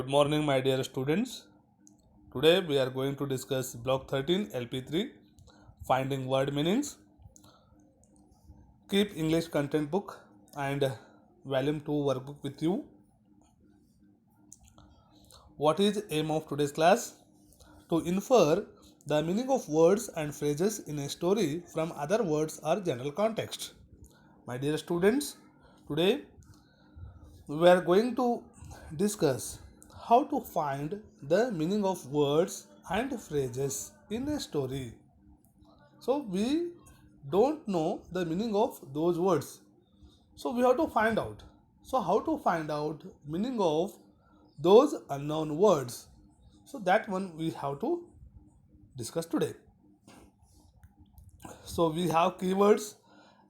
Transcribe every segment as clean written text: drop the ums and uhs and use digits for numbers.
Good morning, my dear students. Today we are going to discuss Block 13 LP3 Finding Word Meanings. Keep English content book and Volume 2 workbook with you. What is aim of today's class? To infer the meaning of words and phrases in a story from other words or general context. My dear students, today we are going to discuss how to find the meaning of words and phrases in a story. So we don't know the meaning of those words. So we have to find out. So how to find out meaning of those unknown words? So that one we have to discuss today. So we have keywords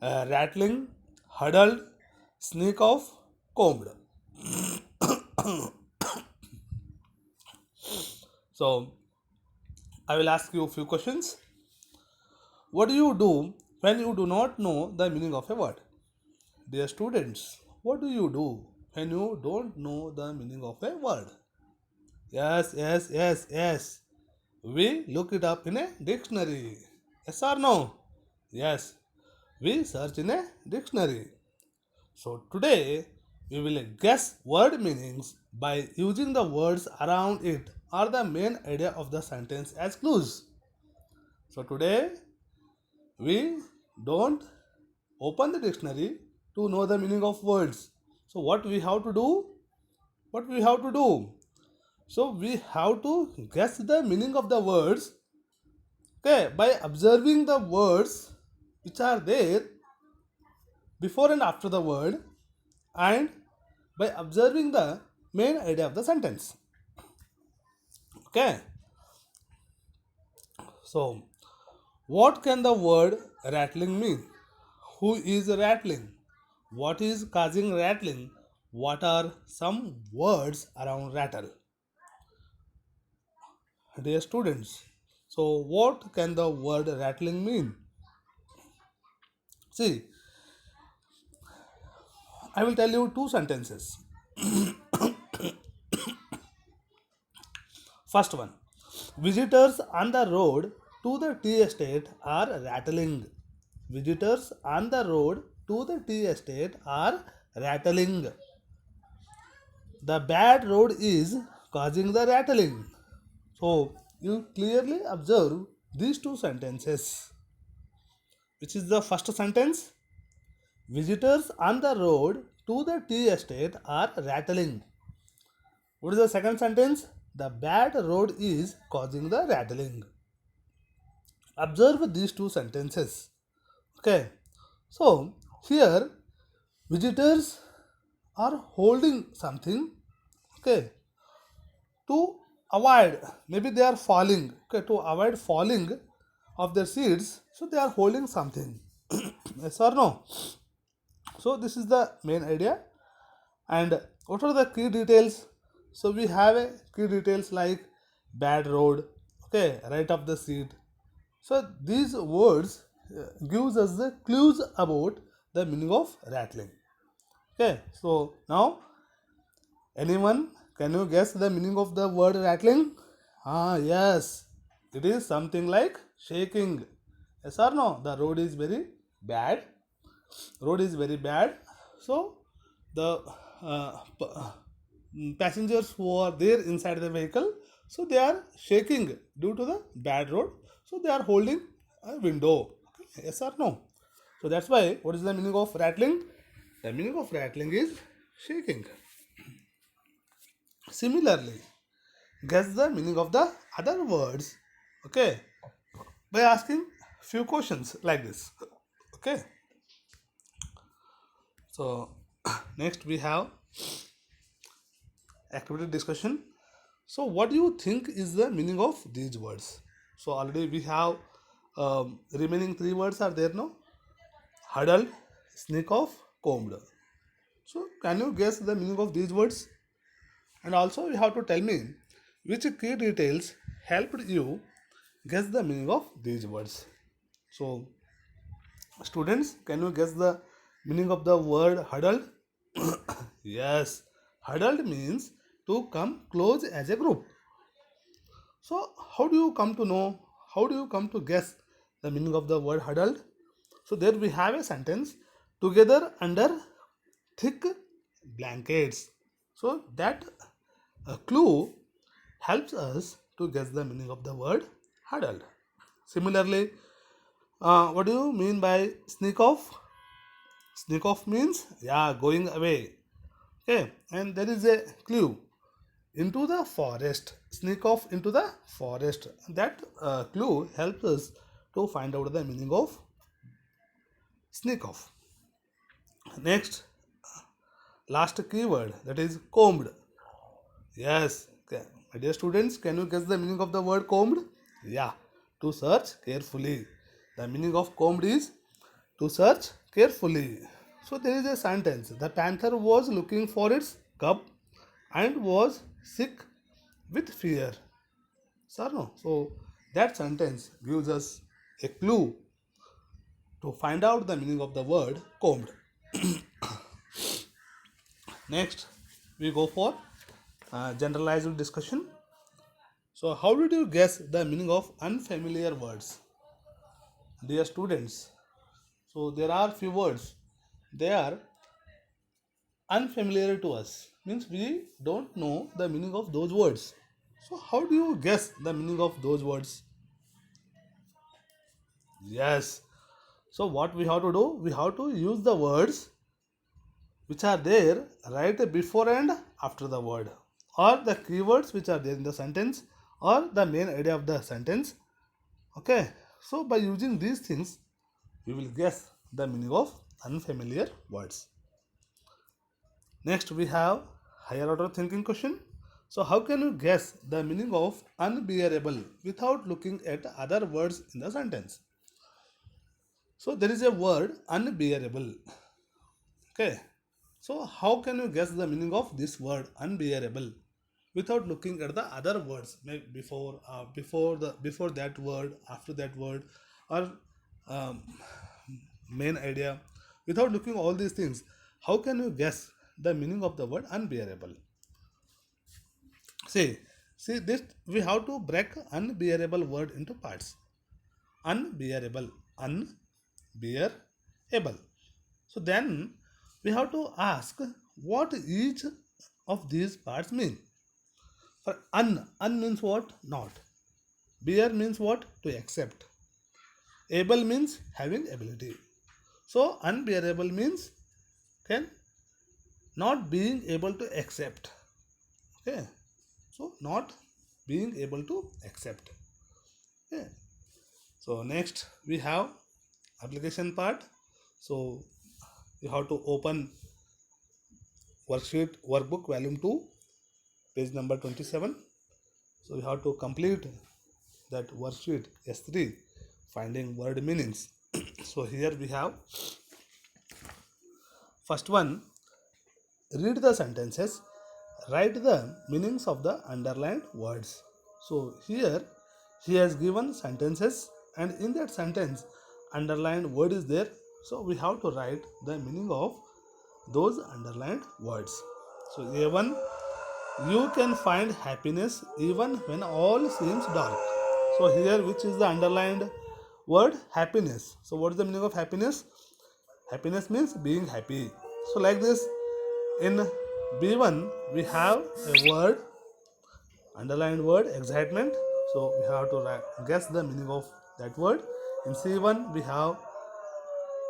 rattling, huddled, sneak off, combed. So I will ask you a few questions. What do you do when you do not know the meaning of a word? Dear students, what do you do when you don't know the meaning of a word? Yes. We look it up in a dictionary. Yes or no? Yes, we search in a dictionary. So today we will guess word meanings by using the words around it or the main idea of the sentence as clues. So today we don't open the dictionary to know the meaning of words. So what we have to do? What we have to do? So we have to guess the meaning of the words, okay, by observing the words which are there before and after the word and by observing the main idea of the sentence. Okay. So what can the word rattling mean? Who is rattling? What is causing rattling? What are some words around rattle? Dear students, so what can the word rattling mean? See, I will tell you two sentences. First one, visitors on the road to the tea estate are rattling. Visitors on the road to the tea estate are rattling. The bad road is causing the rattling. So you clearly observe these two sentences. Which is the first sentence? Visitors on the road to the tea estate are rattling. What is the second sentence? The bad road is causing the rattling. Observe these two sentences. Okay. So here visitors are holding something, okay, to avoid, maybe they are falling, okay, to avoid falling of their seats, so they are holding something. Yes or no? So this is the main idea. And what are the key details? So we have a key details like bad road, okay, right of the seat. So these words gives us the clues about the meaning of rattling. Okay, so now anyone, can you guess the meaning of the word rattling? Ah, yes, it is something like shaking. Yes or no? The road is very bad. Road is very bad. So the passengers who are there inside the vehicle, so they are shaking due to the bad road. So they are holding a window. Okay, yes or no? So that's why. What is the meaning of rattling? The meaning of rattling is shaking. Similarly, guess the meaning of the other words, okay, by asking few questions like this. Okay. So next we have activity discussion. So what do you think is the meaning of these words? So already we have remaining three words are there now. Huddled, sneak off, combed. So can you guess the meaning of these words? And also you have to tell me which key details helped you guess the meaning of these words. So students, can you guess the meaning of the word huddled? Yes, huddled means to come close as a group. So, how do you come to know? How do you come to guess the meaning of the word huddled? So, there we have a sentence together under thick blankets. So, that clue helps us to guess the meaning of the word huddled. Similarly, what do you mean by sneak off? Sneak off means, yeah, going away. Okay, and there is a clue into the forest. Sneak off into the forest. That clue helps us to find out the meaning of sneak off. Next, last keyword, that is combed. Yes, okay. My dear students, can you guess the meaning of the word combed? Yeah, to search carefully. The meaning of combed is to search carefully. So there is a sentence. The panther was looking for its cub and was sick with fear. Sir, no. So that sentence gives us a clue to find out the meaning of the word combed. Next, we go for generalized discussion. So, how did you guess the meaning of unfamiliar words, dear students? So, there are few words. They are unfamiliar to us. Means we don't know the meaning of those words. So, how do you guess the meaning of those words? Yes. So, what we have to do? We have to use the words which are there right before and after the word, or the keywords which are there in the sentence, or the main idea of the sentence. Okay, so by using these things we will guess the meaning of unfamiliar words. Next we have higher order thinking question. So how can you guess the meaning of unbearable without looking at other words in the sentence? So there is a word unbearable. Okay, so how can you guess the meaning of this word unbearable without looking at the other words before that word, after that word, or um, main idea? Without looking all these things, how can you guess the meaning of the word unbearable? See, see this. We have to break unbearable word into parts. Unbearable, unbearable. So then we have to ask what each of these parts mean. For un means what? Not. Bear means what? To accept. Able means having ability. So unbearable means can not being able to accept. Okay. So not being able to accept. Okay. So next we have application part. So you have to open worksheet workbook volume 2 page number 27. So you have to complete that worksheet S3 finding word meanings. So here we have first one, read the sentences, write the meanings of the underlined words. So here he has given sentences, and in that sentence underlined word is there. So we have to write the meaning of those underlined words. So A1, you can find happiness even when all seems dark. So here which is the underlined word? Happiness. So what is the meaning of happiness? Happiness means being happy. So like this, in B1 we have a word, underlined word, excitement. So we have to guess the meaning of that word. In C1 we have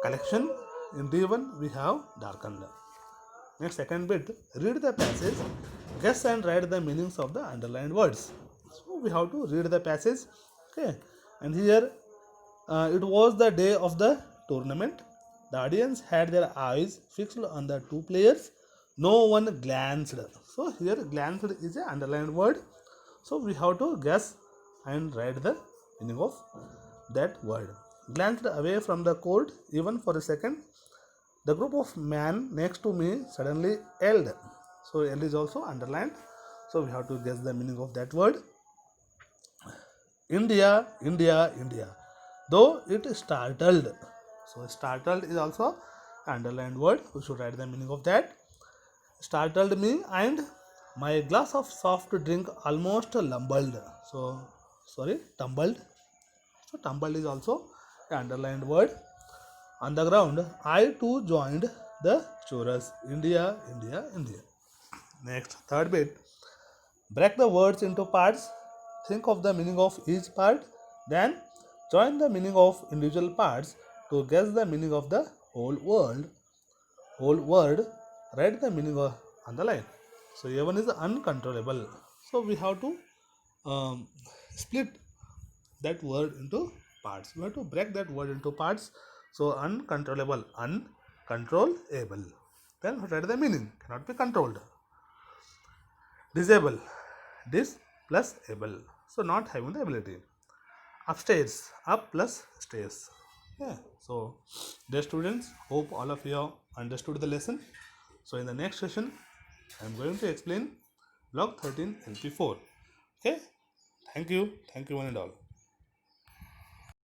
collection. In D1 we have darkened. Next second bit, read the passage, guess and write the meanings of the underlined words. So we have to read the passage. Okay, and here it was the day of the tournament. The audience had their eyes fixed on the two players. No one glanced. So here glanced is an underlined word. So we have to guess and write the meaning of that word. Glanced away from the court even for a second. The group of men next to me suddenly yelled. So L is also underlined. So we have to guess the meaning of that word. India, India, India. Though it startled. So startled is also underlined word. We should write the meaning of that. Startled me and My glass of soft drink almost lumbled. So, sorry, tumbled. So, tumbled is also an underlined word. On the ground, I too joined the chorus. India, India, India. Next, third bit. Break the words into parts. Think of the meaning of each part. Then, join the meaning of individual parts to guess the meaning of the whole word. Write the meaning on the line. So, A1 is uncontrollable. So, we have to um, split that word into parts. We have to break that word into parts. So, uncontrollable, uncontrollable. Then, write the meaning. Cannot be controlled. Disable, dis plus able. So, not having the ability. Upstairs, up plus stairs. Yeah. So, dear students, hope all of you have understood the lesson. So, in the next session, I am going to explain block 13 LP4. Okay. Thank you one and all.